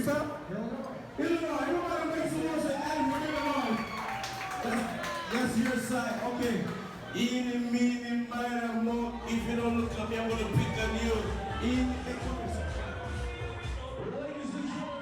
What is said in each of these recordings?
from? Illinois. Everybody make some noise and add Illinois. That's your side. Okay. Eeny, meeny, miny, moe. If you don't look at me, I'm going to pick on you. Eeny, meeny, ladies and gentlemen.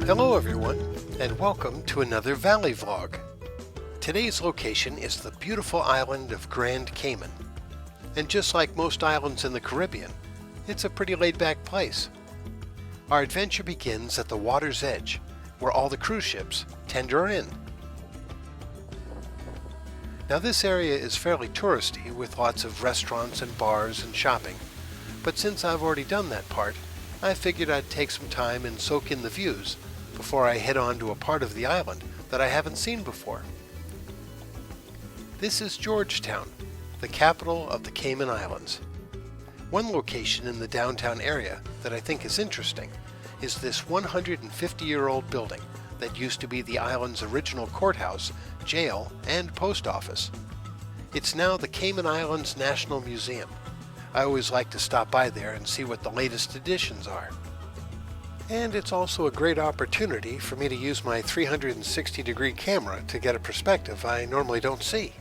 Hello everyone, and welcome to another Valley Vlog. Today's location is the beautiful island of Grand Cayman. And just like most islands in the Caribbean, it's a pretty laid-back place. Our adventure begins at the water's edge, where all the cruise ships tender in. Now this area is fairly touristy, with lots of restaurants and bars and shopping, but since I've already done that part, I figured I'd take some time and soak in the views before I head on to a part of the island that I haven't seen before. This is Georgetown, the capital of the Cayman Islands. One location in the downtown area that I think is interesting is this 150-year-old building that used to be the island's original courthouse, jail, and post office. It's now the Cayman Islands National Museum. I always like to stop by there and see what the latest additions are. And it's also a great opportunity for me to use my 360-degree camera to get a perspective I normally don't see.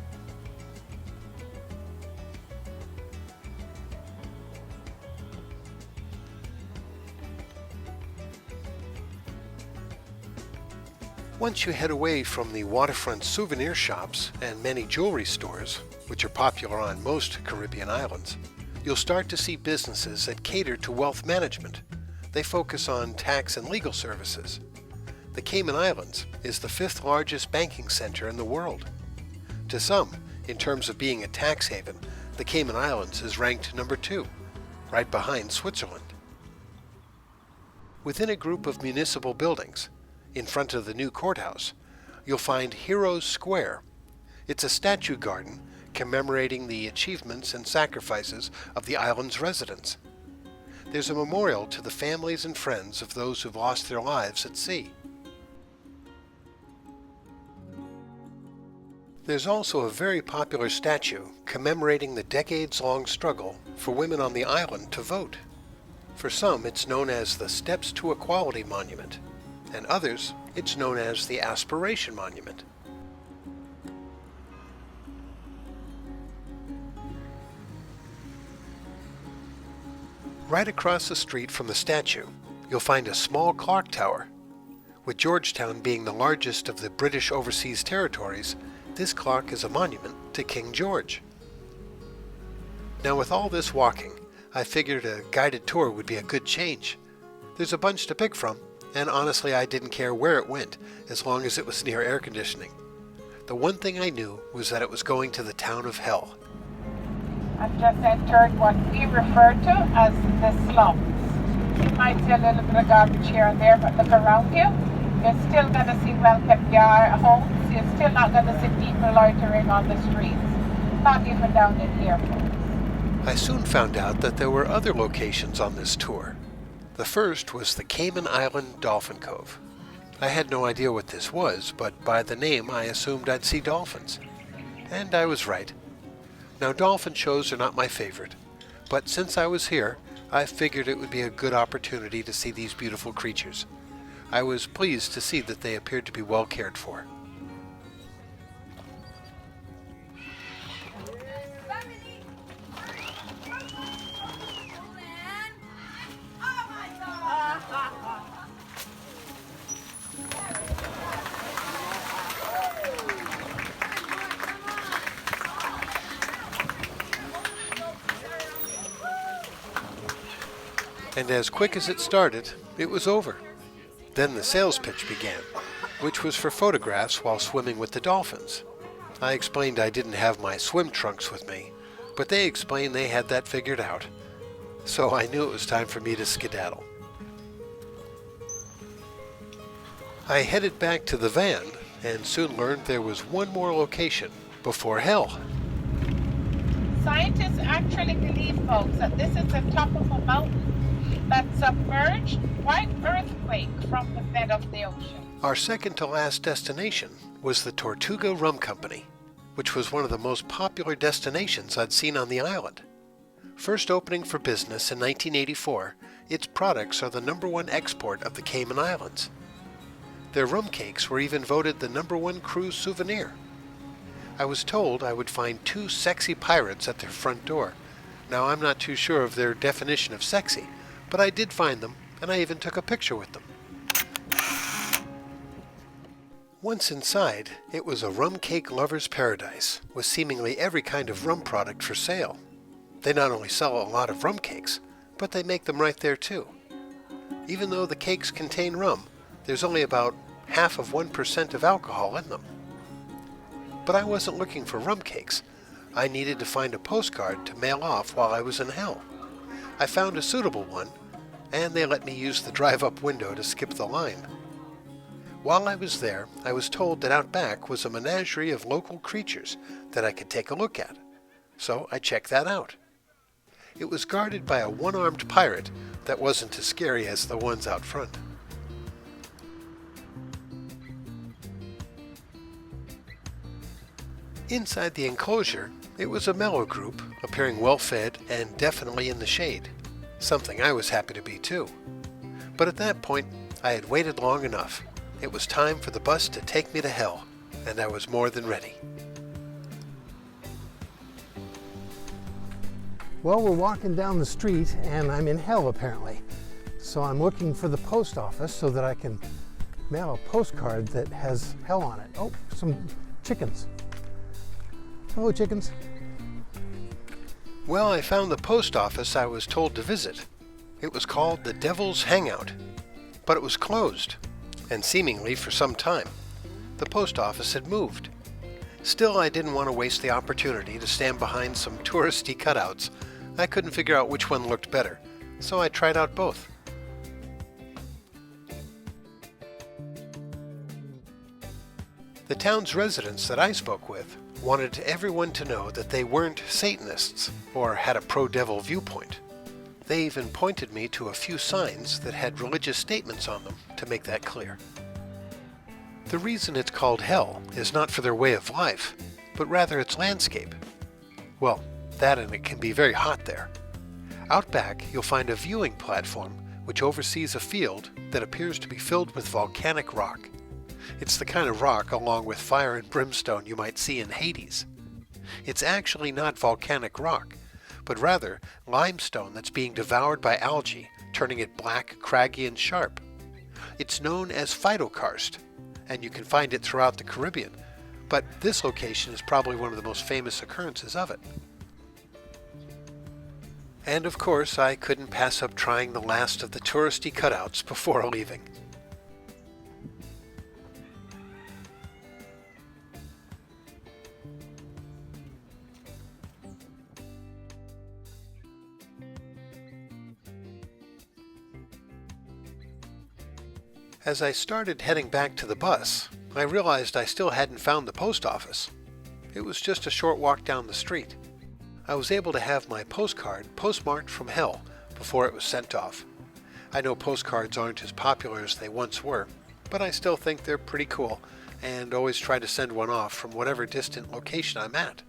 Once you head away from the waterfront souvenir shops and many jewelry stores, which are popular on most Caribbean islands, you'll start to see businesses that cater to wealth management. They focus on tax and legal services. The Cayman Islands is the 5th largest banking center in the world. To some, in terms of being a tax haven, the Cayman Islands is ranked number 2, right behind Switzerland. Within a group of municipal buildings, in front of the new courthouse, you'll find Heroes Square. It's a statue garden commemorating the achievements and sacrifices of the island's residents. There's a memorial to the families and friends of those who've lost their lives at sea. There's also a very popular statue commemorating the decades-long struggle for women on the island to vote. For some, it's known as the Steps to Equality Monument, and others, it's known as the Aspiration Monument. Right across the street from the statue, you'll find a small clock tower. With Georgetown being the largest of the British overseas territories, this clock is a monument to King George. Now with all this walking, I figured a guided tour would be a good change. There's a bunch to pick from, and honestly I didn't care where it went as long as it was near air conditioning. The one thing I knew was that it was going to the town of Hell. I've just entered what we refer to as the slums. You might see a little bit of garbage here and there, but look around you. You're still going to see well-kept homes. You're still not going to see people loitering on the streets. Not even down in here, folks. I soon found out that there were other locations on this tour. The first was the Cayman Island Dolphin Cove. I had no idea what this was, but by the name I assumed I'd see dolphins. And I was right. Now, dolphin shows are not my favorite, but since I was here, I figured it would be a good opportunity to see these beautiful creatures. I was pleased to see that they appeared to be well cared for. and as quick as it started, it was over. Then the sales pitch began, which was for photographs while swimming with the dolphins. I explained I didn't have my swim trunks with me, but they explained they had that figured out. So I knew it was time for me to skedaddle. I headed back to the van and soon learned there was one more location before hell. Scientists actually believe, folks, that this is the top of a mountain that submerged white earthquake from the bed of the ocean. Our second to last destination was the Tortuga Rum Company, which was one of the most popular destinations I'd seen on the island. First opening for business in 1984, its products are the #1 export of the Cayman Islands. Their rum cakes were even voted the #1 cruise souvenir. I was told I would find 2 sexy pirates at their front door. Now, I'm not too sure of their definition of sexy, but I did find them, and I even took a picture with them. Once inside, it was a rum cake lover's paradise, with seemingly every kind of rum product for sale. They not only sell a lot of rum cakes, but they make them right there too. Even though the cakes contain rum, there's only about half of 1% of alcohol in them. But I wasn't looking for rum cakes. I needed to find a postcard to mail off while I was in hell. I found a suitable one, and they let me use the drive-up window to skip the line. While I was there, I was told that out back was a menagerie of local creatures that I could take a look at. So I checked that out. It was guarded by a one-armed pirate that wasn't as scary as the ones out front. Inside the enclosure, it was a mellow group, appearing well-fed and definitely in the shade, something I was happy to be too. But at that point, I had waited long enough. It was time for the bus to take me to hell, and I was more than ready. Well, we're walking down the street and I'm in hell apparently. So I'm looking for the post office so that I can mail a postcard that has hell on it. Oh, some chickens. Hello, chickens. Well, I found the post office I was told to visit. It was called the Devil's Hangout, but it was closed, and seemingly for some time. The post office had moved. Still, I didn't want to waste the opportunity to stand behind some touristy cutouts. I couldn't figure out which one looked better, so I tried out both. The town's residents that I spoke with wanted everyone to know that they weren't Satanists or had a pro-devil viewpoint. They even pointed me to a few signs that had religious statements on them to make that clear. The reason it's called hell is not for their way of life, but rather its landscape. Well, that and it can be very hot there. Out back, you'll find a viewing platform which oversees a field that appears to be filled with volcanic rock. It's the kind of rock, along with fire and brimstone, you might see in Hades. It's actually not volcanic rock, but rather limestone that's being devoured by algae, turning it black, craggy, and sharp. It's known as phytokarst, and you can find it throughout the Caribbean, but this location is probably one of the most famous occurrences of it. And of course, I couldn't pass up trying the last of the touristy cutouts before leaving. As I started heading back to the bus, I realized I still hadn't found the post office. It was just a short walk down the street. I was able to have my postcard postmarked from hell before it was sent off. I know postcards aren't as popular as they once were, but I still think they're pretty cool and always try to send one off from whatever distant location I'm at.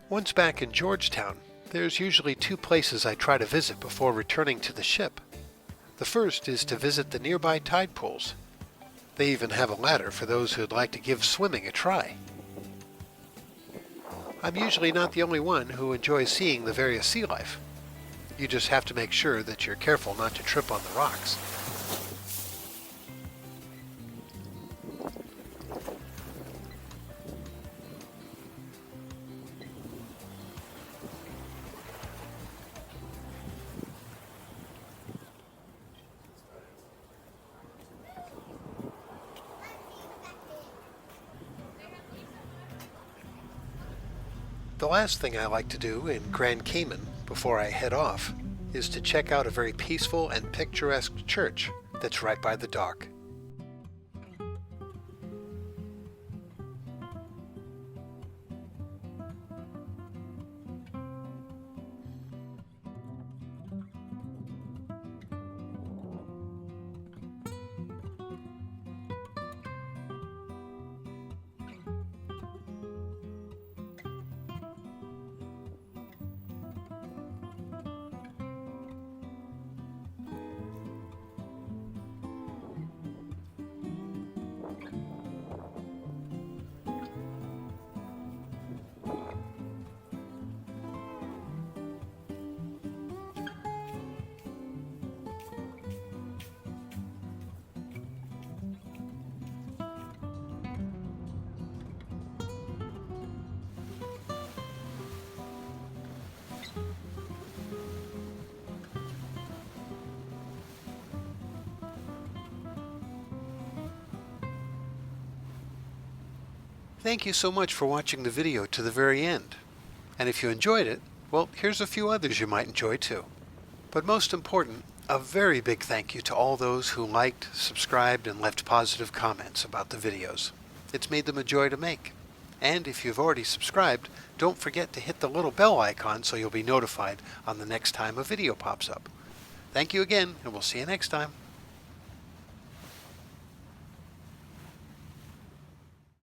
Once back in Georgetown, there's usually 2 places I try to visit before returning to the ship. The first is to visit the nearby tide pools. They even have a ladder for those who'd like to give swimming a try. I'm usually not the only one who enjoys seeing the various sea life. You just have to make sure that you're careful not to trip on the rocks. The last thing I like to do in Grand Cayman before I head off is to check out a very peaceful and picturesque church that's right by the dock. Thank you so much for watching the video to the very end. And if you enjoyed it, well, here's a few others you might enjoy too. But most important, a very big thank you to all those who liked, subscribed, and left positive comments about the videos. It's made them a joy to make. And if you've already subscribed, don't forget to hit the little bell icon so you'll be notified on the next time a video pops up. Thank you again, and we'll see you next time.